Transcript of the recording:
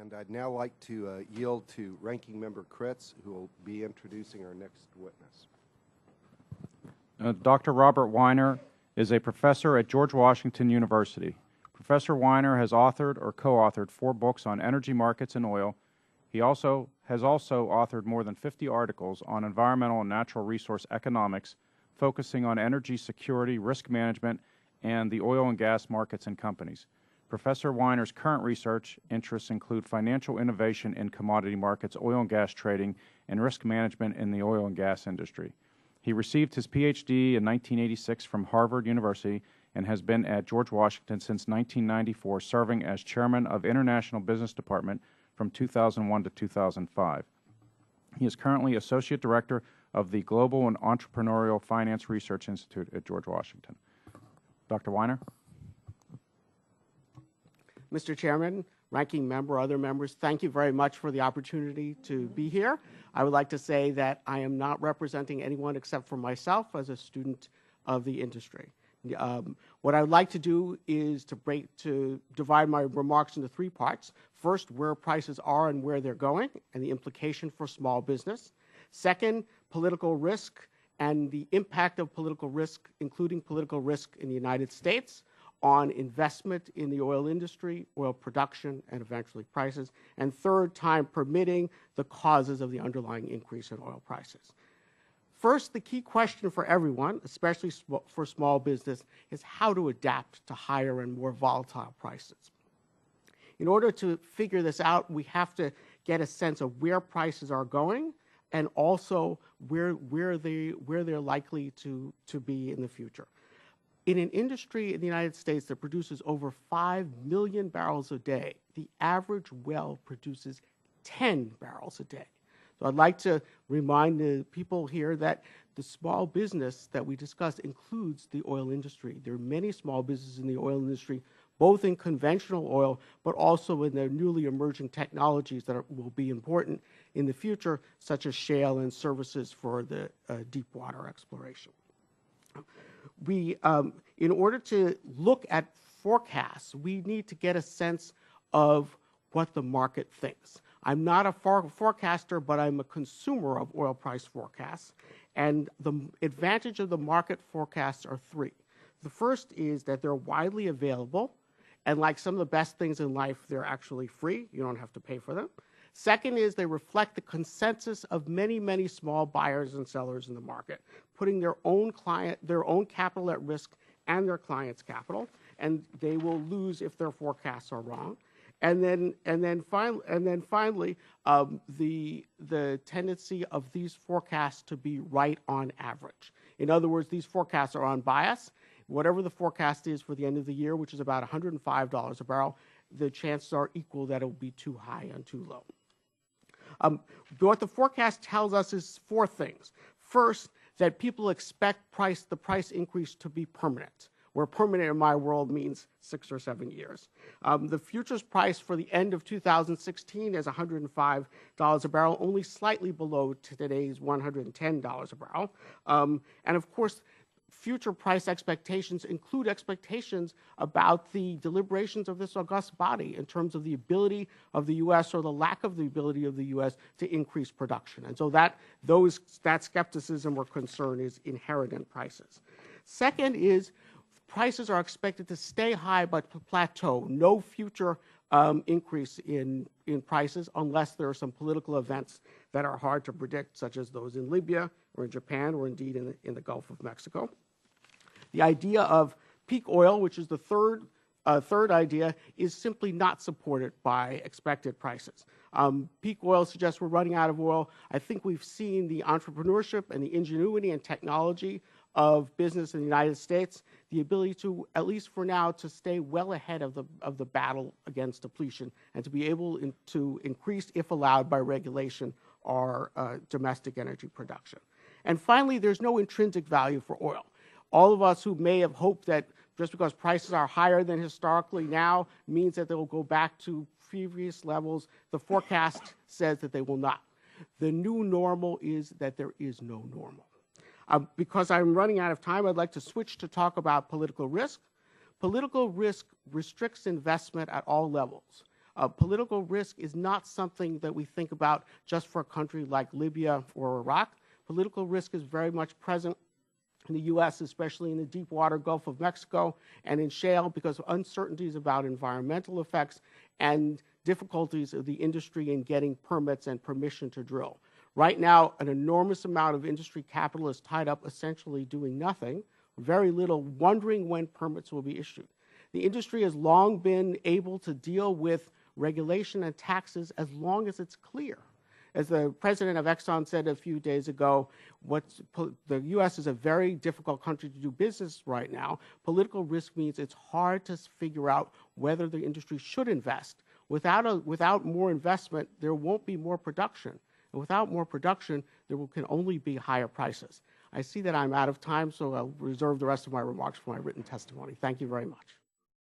And I'd now like to yield to Ranking Member Kritz, who will be introducing our next witness. Dr. Robert Weiner is a professor at George Washington University. Professor Weiner has authored or co-authored 4 books on energy markets and oil. He has also authored more than 50 articles on environmental and natural resource economics, focusing on energy security, risk management, and the oil and gas markets and companies. Professor Weiner's current research interests include financial innovation in commodity markets, oil and gas trading, and risk management in the oil and gas industry. He received his Ph.D. in 1986 from Harvard University and has been at George Washington since 1994, serving as chairman of International Business Department from 2001 to 2005. He is currently associate director of the Global and Entrepreneurial Finance Research Institute at George Washington. Dr. Weiner. Mr. Chairman, Ranking Member, other members, thank you very much for the opportunity to be here. I would like to say that I am not representing anyone except for myself as a student of the industry. What I would like to do is to divide my remarks into 3 parts. First, where prices are and where they're going, and the implication for small business. Second, political risk and the impact of political risk, including political risk in the United States, on investment in the oil industry, oil production, and eventually prices. And third, time permitting, the causes of the underlying increase in oil prices. First, the key question for everyone, especially for small business, is how to adapt to higher and more volatile prices. In order to figure this out, we have to get a sense of where prices are going and also where they're likely to be in the future. In an industry in the United States that produces over 5 million barrels a day, the average well produces 10 barrels a day. So I'd like to remind the people here that the small business that we discussed includes the oil industry. There are many small businesses in the oil industry, both in conventional oil, but also in the newly emerging technologies that will be important in the future, such as shale and services for the deep water exploration. In order to look at forecasts, we need to get a sense of what the market thinks. I'm not a forecaster, but I'm a consumer of oil price forecasts. And the advantage of the market forecasts are 3. The first is that they're widely available. And like some of the best things in life, they're actually free. You don't have to pay for them. Second is they reflect the consensus of many, many small buyers and sellers in the market, putting their own capital at risk and their client's capital, and they will lose if their forecasts are wrong. And then finally, the tendency of these forecasts to be right on average. In other words, these forecasts are unbiased. Whatever the forecast is for the end of the year, which is about $105 a barrel, the chances are equal that it will be too high and too low. What the forecast tells us is 4 things. First, that people expect the price increase to be permanent, where permanent in my world means 6 or 7 years. The futures price for the end of 2016 is $105 a barrel, only slightly below today's $110 a barrel. And of course, future price expectations include expectations about the deliberations of this august body in terms of the ability of the U.S. or the lack of the ability of the U.S. to increase production. And so that skepticism or concern is inherent in prices. Second is prices are expected to stay high but plateau. No future increase in prices unless there are some political events that are hard to predict, such as those in Libya or in Japan or indeed in the Gulf of Mexico. The idea of peak oil, which is the third idea, is simply not supported by expected prices. Peak oil suggests we're running out of oil. I think we've seen the entrepreneurship and the ingenuity and technology of business in the United States, the ability to, at least for now, to stay well ahead of the battle against depletion and to be able to increase, if allowed by regulation, our domestic energy production. And finally, there's no intrinsic value for oil. All of us who may have hoped that just because prices are higher than historically now means that they will go back to previous levels, the forecast says that they will not. The new normal is that there is no normal. Because I'm running out of time, I'd like to switch to talk about political risk. Political risk restricts investment at all levels. Political risk is not something that we think about just for a country like Libya or Iraq. Political risk is very much present in the U.S., especially in the deep water Gulf of Mexico and in shale, because of uncertainties about environmental effects and difficulties of the industry in getting permits and permission to drill. Right now, an enormous amount of industry capital is tied up essentially doing nothing, very little, wondering when permits will be issued. The industry has long been able to deal with regulation and taxes as long as it's clear. As the president of Exxon said a few days ago, the U.S. is a very difficult country to do business right now. Political risk means it's hard to figure out whether the industry should invest. Without more investment, there won't be more production. And without more production, there can only be higher prices. I see that I'm out of time, so I'll reserve the rest of my remarks for my written testimony. Thank you very much.